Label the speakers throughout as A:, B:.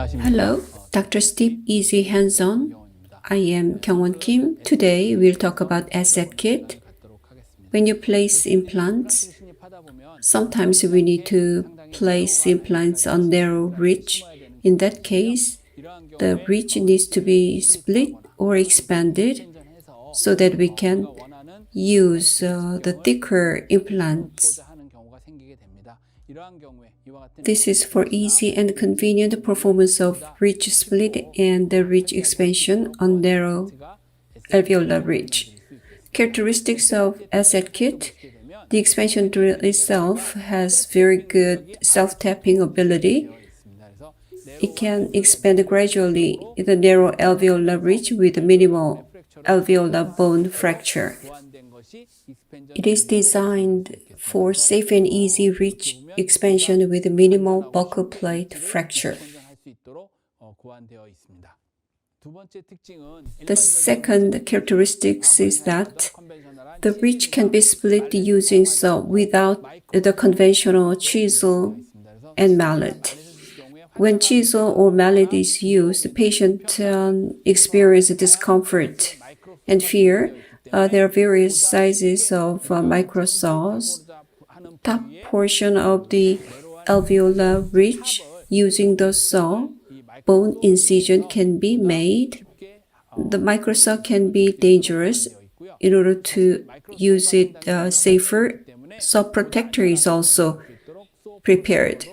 A: Hello, Dr. Steve Easy Hands-On. I am Kyungwon Kim. Today we'll talk about ESSET KIT. When you place implants, sometimes we need to place implants on narrow ridge. In that case, the ridge needs to be split or expanded so that we can use the thicker implants. This is for easy and convenient performance of ridge split and the ridge expansion on narrow alveolar ridge. Characteristics of ESSET KIT: the expansion drill itself has very good self-tapping ability. It can expand gradually in the narrow alveolar ridge with minimal alveolar bone fracture. It is designed for safe and easy ridge expansion with minimal buccal plate fracture. The second characteristic is that the ridge can be split using saw without the conventional chisel and mallet. When chisel or mallet is used, the patient experiences discomfort and fear. There are various sizes of micro saws. Top portion of the alveolar ridge using the saw, bone incision can be made. The micro saw can be dangerous. In order to use it safer, saw protector is also prepared.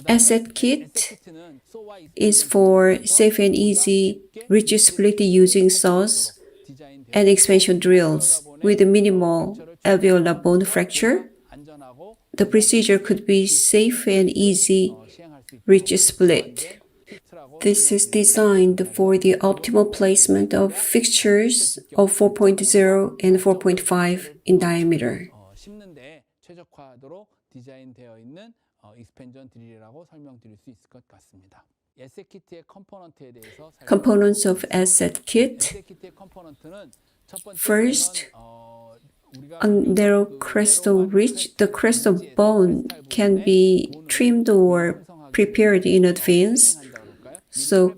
A: ESSET KIT is for safe and easy ridge split using saws and expansion drills with minimal alveolar bone fracture. The procedure could be safe and easy ridge split. This is designed for the optimal placement of fixtures of 4.0 and 4.5 in diameter. Components of ESSET KIT. First, on narrow crestal ridge, the crestal bone can be trimmed or prepared in advance. So,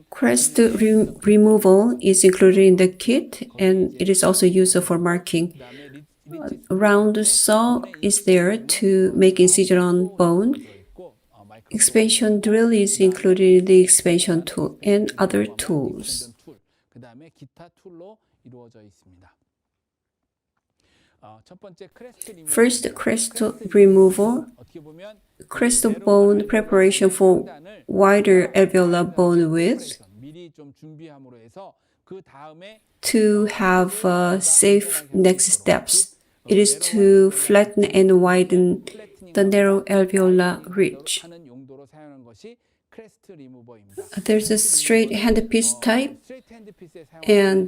A: crest removal is included in the kit, and it is also used for marking. A round saw is there to make incision on bone. Expansion drill is included in the expansion tool and other tools. First, crestal removal. Crestal bone preparation for wider alveolar bone width. To have safe next steps, it is to flatten and widen the narrow alveolar ridge. There's a straight handpiece type and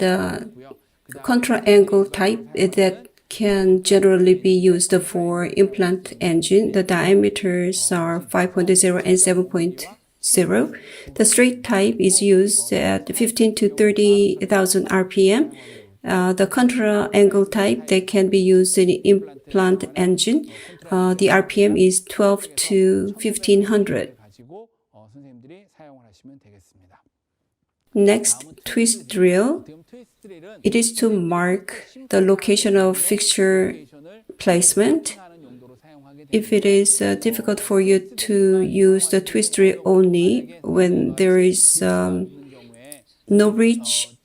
A: contra angle type that can generally be used for implant engine. The diameters are 5.0 and 7.0. The straight type is used at 15 to 30,000 RPM. The contra angle type that can be used in implant engine. The RPM is 12 to 1500. Next, twist drill. It is to mark the location of fixture placement. If it is difficult for you to use the twist drill only when there is no ridge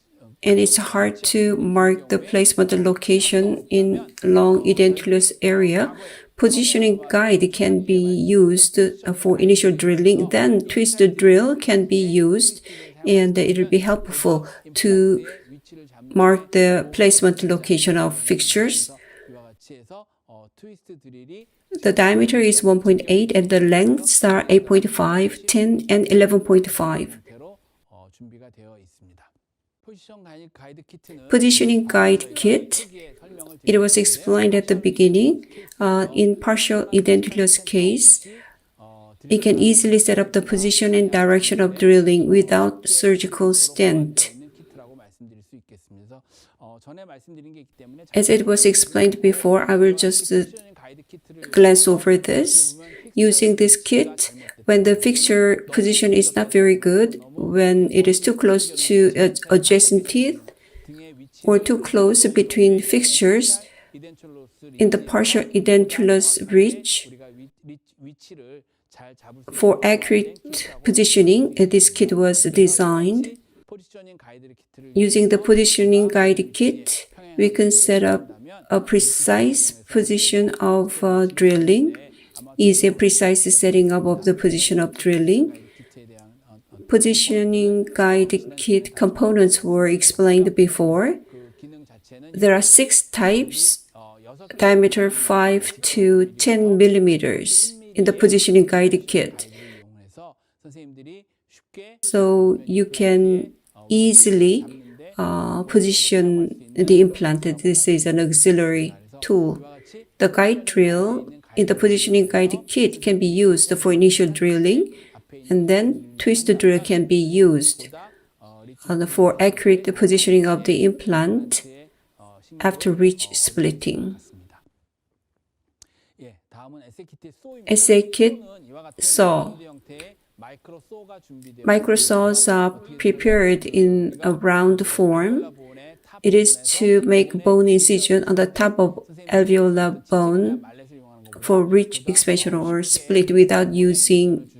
A: and it's hard to mark the placement location in long edentulous area, positioning guide can be used for initial drilling. Then twist drill can be used, and it will be helpful to mark the placement location of fixtures. The diameter is 1.8 and the lengths are 8.5, 10, and 11.5. Positioning guide kit. It was explained at the beginning. In partial edentulous case, it can easily set up the position and direction of drilling without surgical stent. As it was explained before, I will just glance over this. Using this kit, when the fixture position is not very good, when it is too close to adjacent teeth, or too close between fixtures in the partial edentulous ridge, for accurate positioning, this kit was designed. Using the positioning guide kit, we can set up a precise position of drilling, easy and precise setting up of the position of drilling. Positioning guide kit components were explained before. There are 6 types, diameter 5 to 10 millimeters in the positioning guide kit. So you can easily position the implant. This is an auxiliary tool. The guide drill in the positioning guide kit can be used for initial drilling, and then twist drill can be used for accurate positioning of the implant after ridge splitting. ESSET KIT saw. Micro saws are prepared in a round form. It is to make bone incision on the top of alveolar bone for ridge expansion or split without using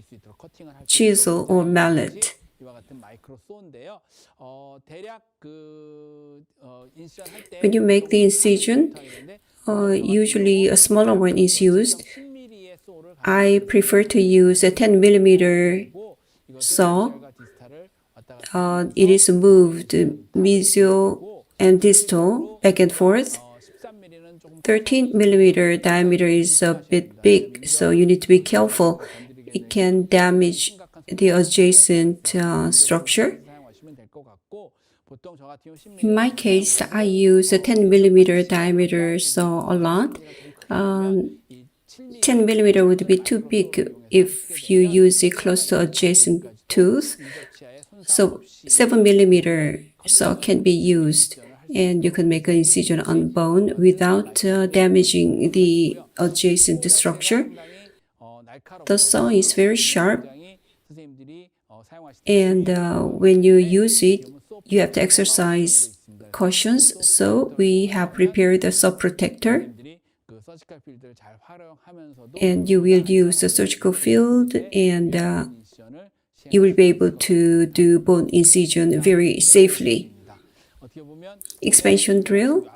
A: chisel or mallet. When you make the incision, usually a smaller one is used. I prefer to use a 10 millimeter saw. It is moved mesial and distal back and forth. 13 millimeter diameter is a bit big, so you need to be careful. It can damage the adjacent structure. In my case, I use a 10 millimeter diameter saw a lot. 10 millimeter would be too big if you use it close to adjacent tooth. So 7 millimeter saw can be used, and you can make an incision on bone without damaging the adjacent structure. The saw is very sharp, and when you use it, you have to exercise cautions. So we have prepared a saw protector, and you will use the surgical field, and you will be able to do bone incision very safely. Expansion drill.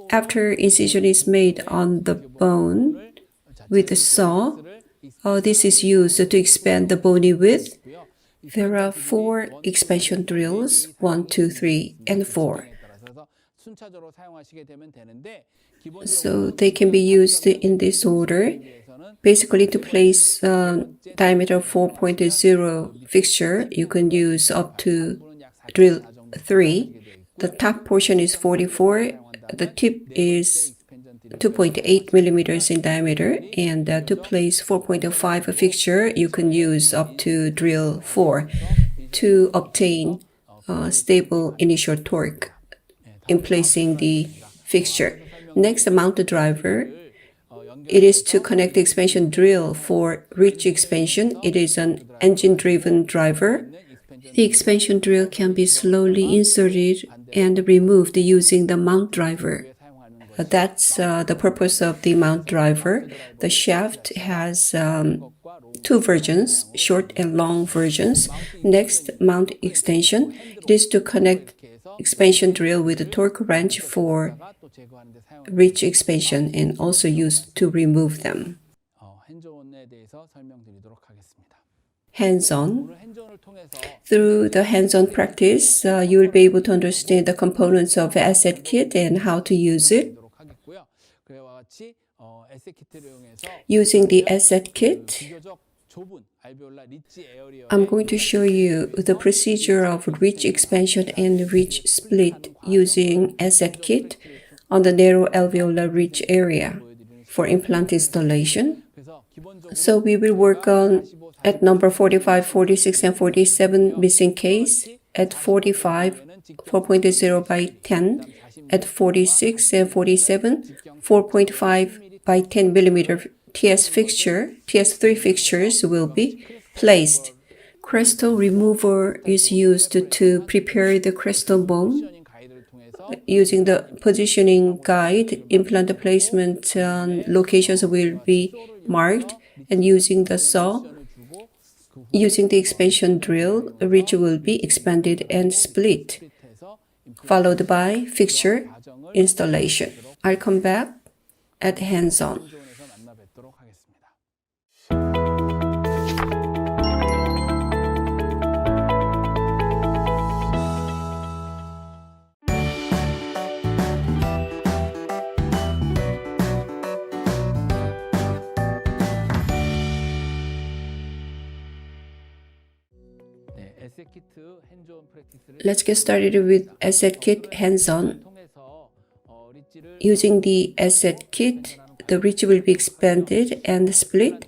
A: After incision is made on the bone with the saw, this is used to expand the bony width. There are 4 expansion drills, 1, 2, 3, and 4. So they can be used in this order. Basically, to place diameter 4.0 fixture, you can use up to drill 3. The top portion is 44. The tip is 2.8 millimeters in diameter, and to place 4.5 fixture, you can use up to drill 4 to obtain stable initial torque in placing the fixture. Next, the mount driver. It is to connect the expansion drill for ridge expansion. It is an engine-driven driver. The expansion drill can be slowly inserted and removed using the mount driver. That's the purpose of the mount driver. The shaft has 2 versions, short and long versions. Next, mount extension. It is to connect expansion drill with a torque wrench for ridge expansion and also used to remove them. Hands-on. Through the hands-on practice, you will be able to understand the components of ESSET KIT and how to use it. Using the ESSET KIT, I'm going to show you the procedure of ridge expansion and ridge split using ESSET KIT on the narrow alveolar ridge area for implant installation. So we will work on at number 45, 46, and 47 missing case. At 45, 4.0 by 10 At 46 and 47, 4.5 by 10 millimeter TS3 fixtures will be placed. Crystal remover is used to prepare the crystal bone. Using the positioning guide, implant placement locations will be marked, and using the saw, using the expansion drill, a ridge will be expanded and split, followed by fixture installation. I'll come back at hands-on. Let's get started with ESSET KIT hands-on. Using the ESSET KIT, the ridge will be expanded and split.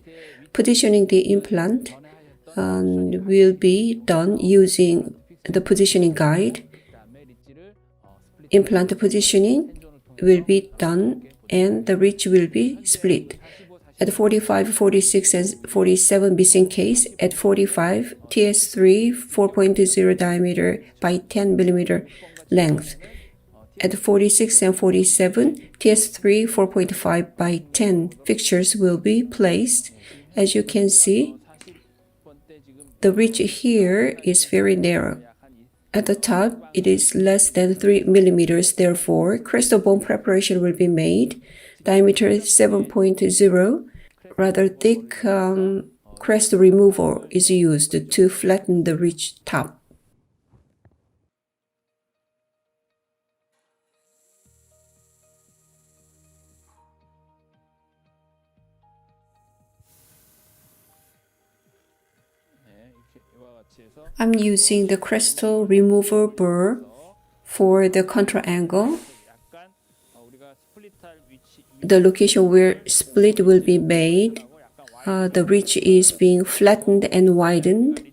A: Positioning the implant will be done using the positioning guide. Implant positioning will be done and the ridge will be split. At 45, 46, and 47 missing case, at 45, TS3 4.0 diameter by 10 millimeter length. At 46 and 47, TS3 4.5 by 10 fixtures will be placed. As you can see, the ridge here is very narrow. At the top, it is less than 3 millimeters, therefore, crystal bone preparation will be made. Diameter 7.0. Rather thick crest removal is used to flatten the ridge top. I'm using the crystal removal burr for the contra angle. The location where split will be made, the ridge is being flattened and widened.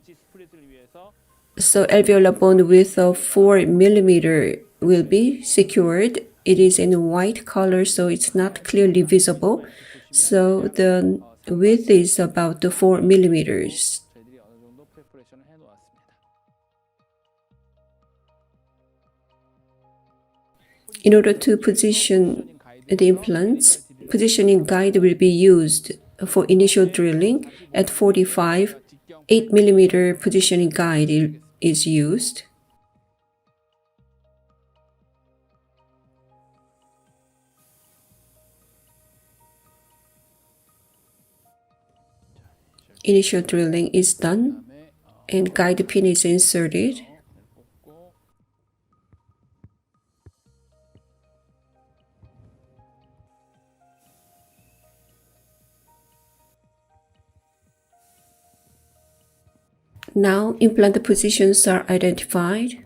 A: So alveolar bone width of 4 millimeter will be secured. It is in white color, so it's not clearly visible. So the width is about 4 millimeters. In order to position the implants, positioning guide will be used for initial drilling. At 45, 8 millimeter positioning guide is used. Initial drilling is done and guide pin is inserted. Now implant positions are identified.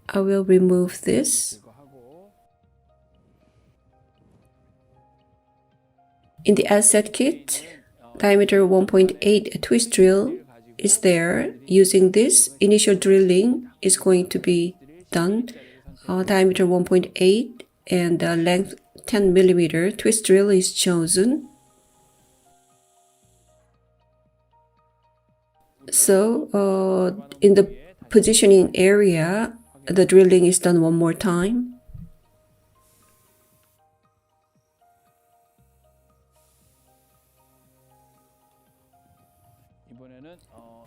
A: I will remove this. In the ESSET kit, diameter 1.8 twist drill is there. Using this, initial drilling is going to be done. Diameter 1.8 and length 10 millimeter twist drill is chosen. So in the positioning area, the drilling is done one more time.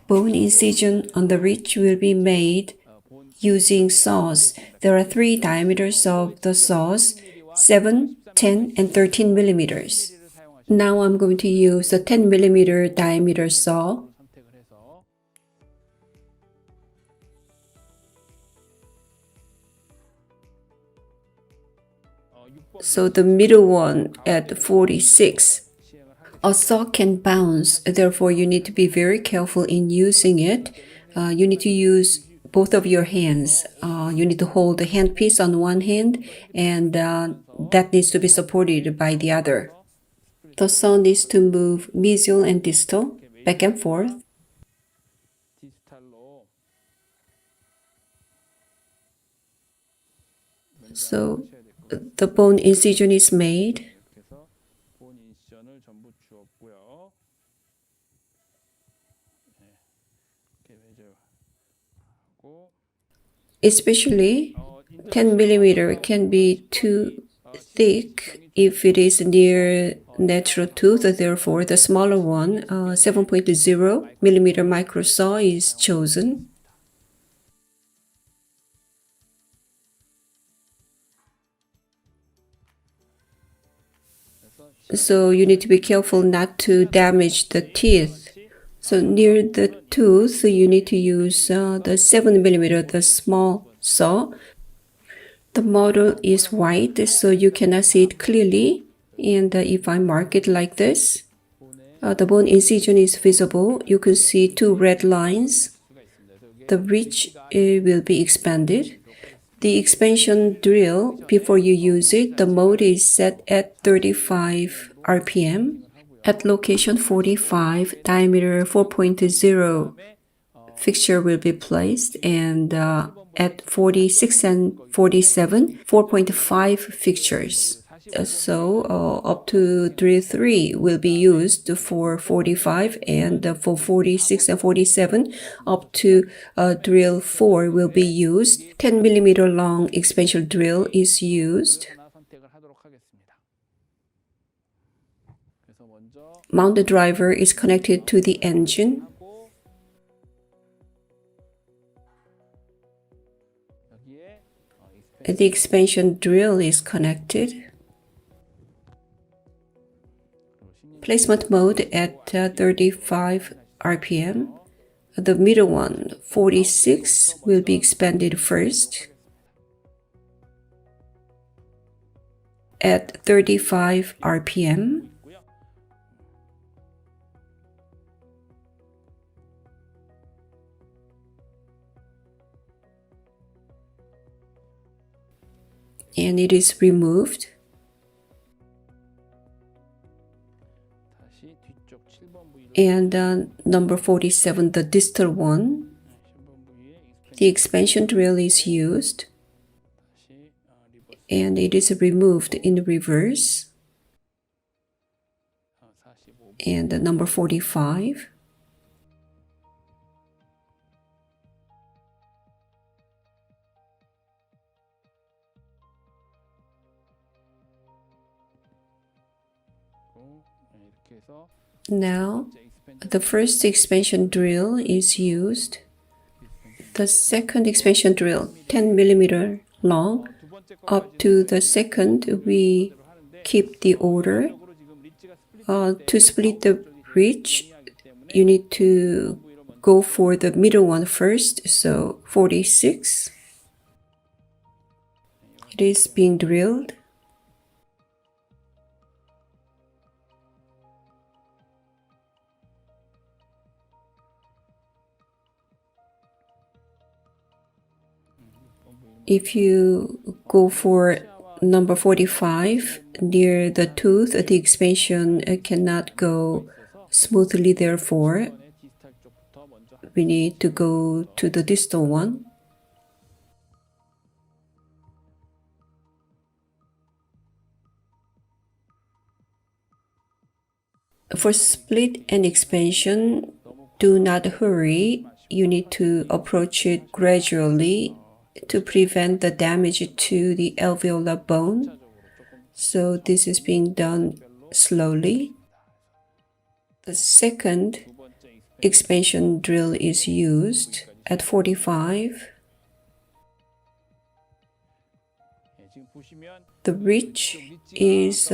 A: Bone incision on the ridge will be made using saws. There are 3 diameters of the saws, 7, 10, and 13 millimeters. Now I'm going to use a 10 millimeter diameter saw. So the middle one at 46. A saw can bounce, therefore you need to be very careful in using it. You need to use both of your hands. You need to hold the handpiece on one hand and that needs to be supported by the other. The saw needs to move mesial and distal, back and forth. So the bone incision is made. Especially 10 millimeter can be too thick if it is near natural tooth. Therefore, the smaller one, 7.0 millimeter micro saw is chosen. So you need to be careful not to damage the teeth. So near the tooth, you need to use the 7 millimeter, the small saw. The model is white, so you cannot see it clearly. And if I mark it like this, the bone incision is visible. You can see two red lines. The ridge will be expanded. The expansion drill, before you use it, the mode is set at 35 RPM. At location 45, diameter 4.0 fixture will be placed, and at 46 and 47, 4.5 fixtures. So up to drill 3 will be used for 45, and for 46 and 47 up to drill 4 will be used. 10 millimeter long expansion drill is used. Mounted driver is connected to the engine. The expansion drill is connected. Placement mode at 35 RPM. The middle one, 46, will be expanded first. At 35 RPM. And it is removed. And number 47, the distal one, the expansion drill is used, and it is removed in reverse. And number 45. Now, the first expansion drill is used. The second expansion drill, 10 millimeter long. Up to the second, we keep the order. To split the ridge, you need to go for the middle one first. So 46. It is being drilled. If you go for number 45 near the tooth, the expansion cannot go smoothly. Therefore, we need to go to the distal one. For split and expansion, do not hurry. You need to approach it gradually to prevent the damage to the alveolar bone. So this is being done slowly. The second expansion drill is used at 45. The ridge is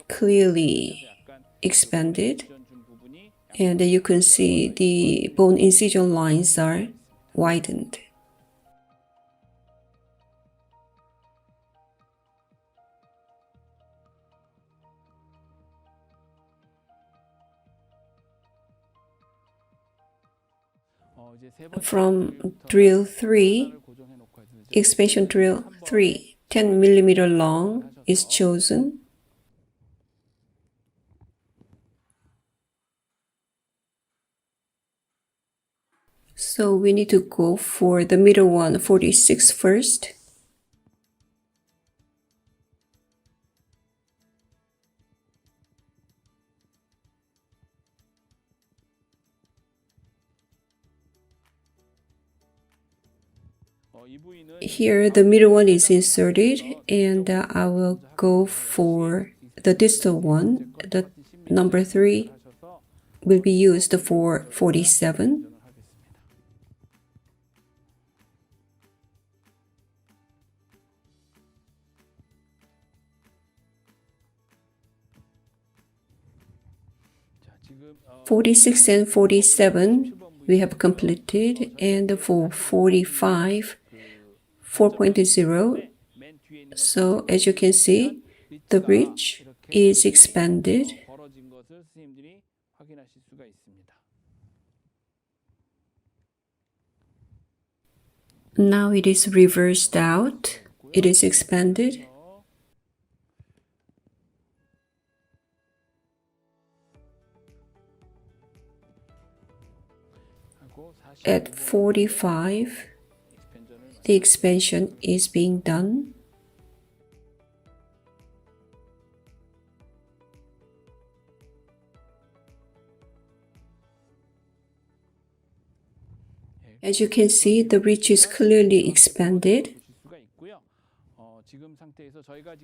A: clearly expanded, and you can see the bone incision lines are widened. From drill 3, expansion drill 3, 10 millimeter long is chosen. So we need to go for the middle one, 46 first. Here, the middle one is inserted, and I will go for the distal one. The number 3 will be used for 47. (46) and 47 we have completed, and for 45, 4.0. So as you can see, the bridge is expanded. Now it is reversed out. It is expanded. At 45, the expansion is being done. As you can see, the bridge is clearly expanded.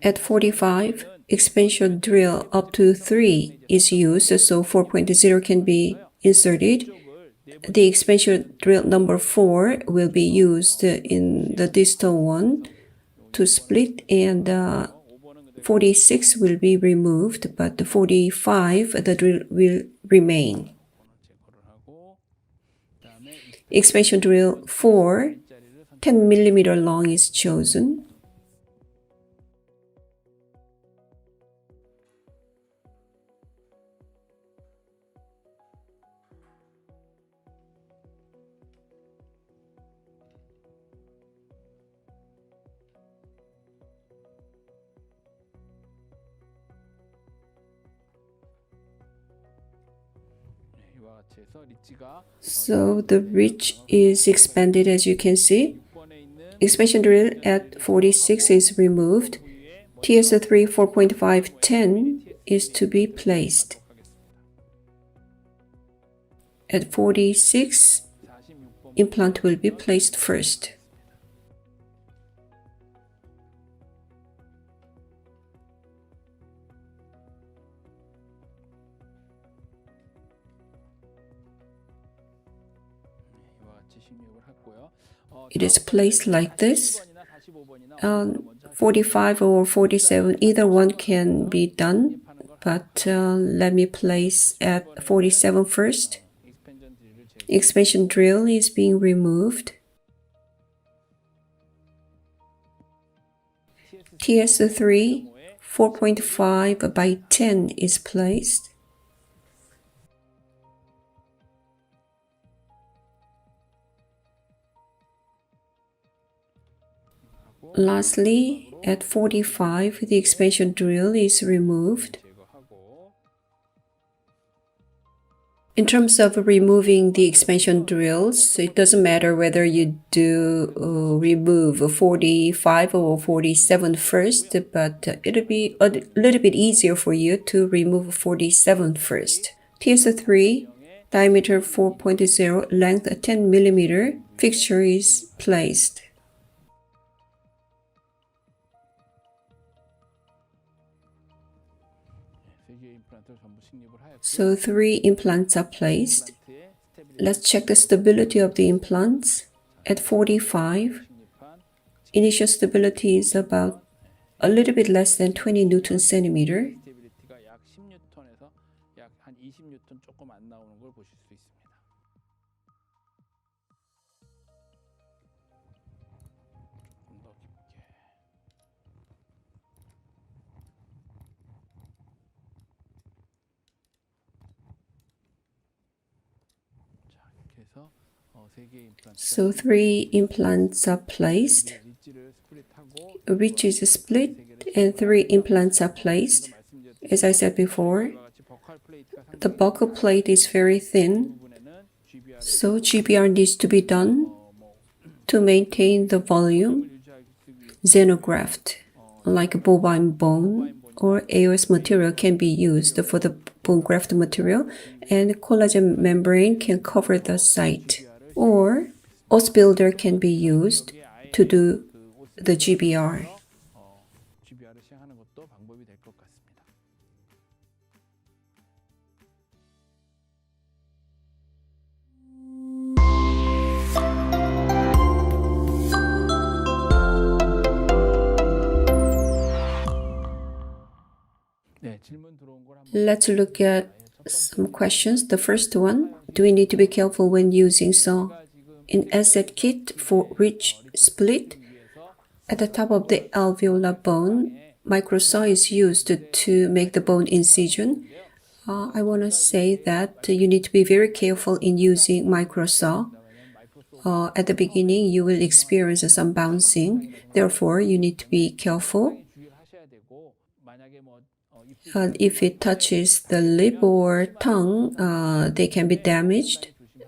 A: At 45, expansion drill up to 3 is used, so 4.0 can be inserted. The expansion drill number 4 will be used in the distal one to split, and 46 will be removed, but the 45, the drill will remain. Expansion drill 4, 10 mm long is chosen. So the ridge is expanded, as you can see. Expansion drill at 46 is removed. TS3 4.510 is to be placed. At 46, implant will be placed first. It is placed like this. 45 or 47, either one can be done, but let me place at 47 first. Expansion drill is being removed. TS3 4.5 by 10 is placed. Lastly, at 45, the expansion drill is removed. In terms of removing the expansion drills, it doesn't matter whether you do remove 45 or 47 first, but it'll be a little bit easier for you to remove 47 first. TS3, diameter 4.0, length 10 mm, fixture is placed. So 3 implants are placed. Let's check the stability of the implants. At 45, initial stability is about a little bit less than 20 Newton centimeter. So 3 implants are placed. A ridge is split, and 3 implants are placed. As I said before, the buccal plate is very thin, so GBR needs to be done to maintain the volume. Xenograft, like bovine bone or AOS material, can be used for the bone graft material, and collagen membrane can cover the site. Or os builder can be used to do the GBR.
B: GBR을 시행하는 것도 방법이 될 것 같습니다. 네, 질문 들어온 걸 한번
A: Let's look at some questions. The first one, do we need to be careful when using saw? In ESSET KIT for ridge split, at the top of the alveolar bone, microsaw is used to make the bone incision. I want to say that you need to be very careful in using microsaw. At the beginning, you will experience some bouncing. Therefore, you need to be careful. If it touches the lip or tongue, they can be damaged.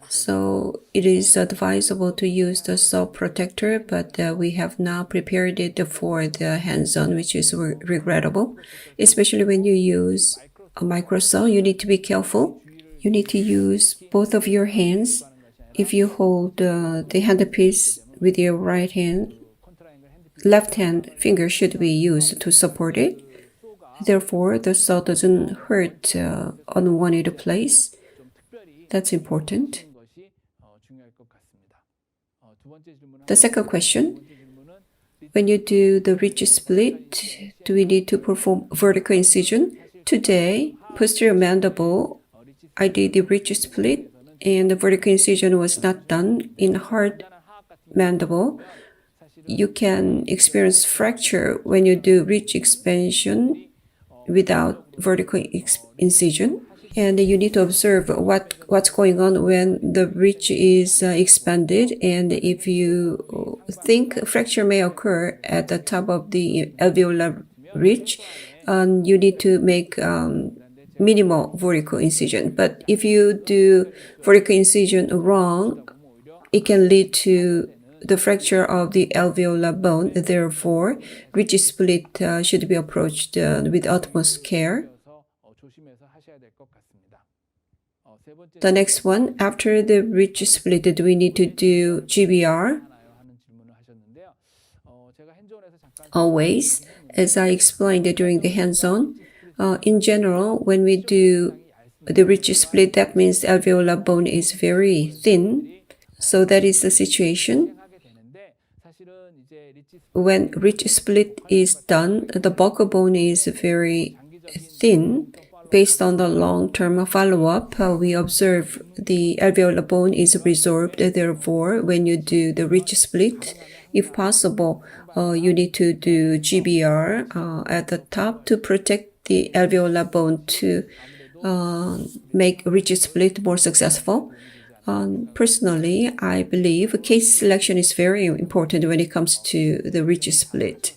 A: So it is advisable to use the saw protector, but we have now prepared it for the hands-on, which is regrettable. Especially when you use a microsaw, you need to be careful. You need to use both of your hands. If you hold the handpiece with your right hand, left hand finger should be used to support it. Therefore, the saw doesn't hurt unwanted place. That's important. The second question, when you do the ridge split, do we need to perform vertical incision? Today, posterior mandible, I did the ridge split and the vertical incision was not done. In hard mandible, you can experience fracture when you do ridge expansion without vertical incision. And you need to observe what's going on when the ridge is expanded. And if you think fracture may occur at the top of the alveolar ridge, you need to make minimal vertical incision. But if you do vertical incision wrong, it can lead to the fracture of the alveolar bone. Therefore, ridge split should be approached with utmost care. The next one, after the ridge split, do we need to do GBR? Always, as I explained during the hands-on. In general, when we do the ridge split, that means the alveolar bone is very thin. So that is the situation. When ridge split is done, the buccal bone is very thin. Based on the long-term follow-up, we observe the alveolar bone is resorbed. Therefore, when you do the ridge split, if possible, you need to do GBR at the top to protect the alveolar bone to make ridge split more successful. Personally, I believe case selection is very important when it comes to the ridge split.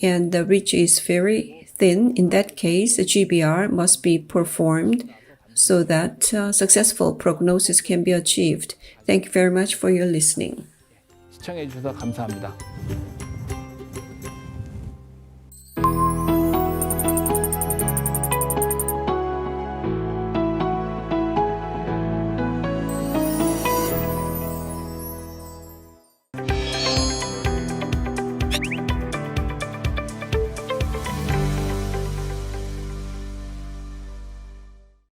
A: And the ridge is very thin. In that case, a GBR must be performed so that successful prognosis can be achieved. Thank you very much for your listening.
B: 시청해 주셔서 감사합니다.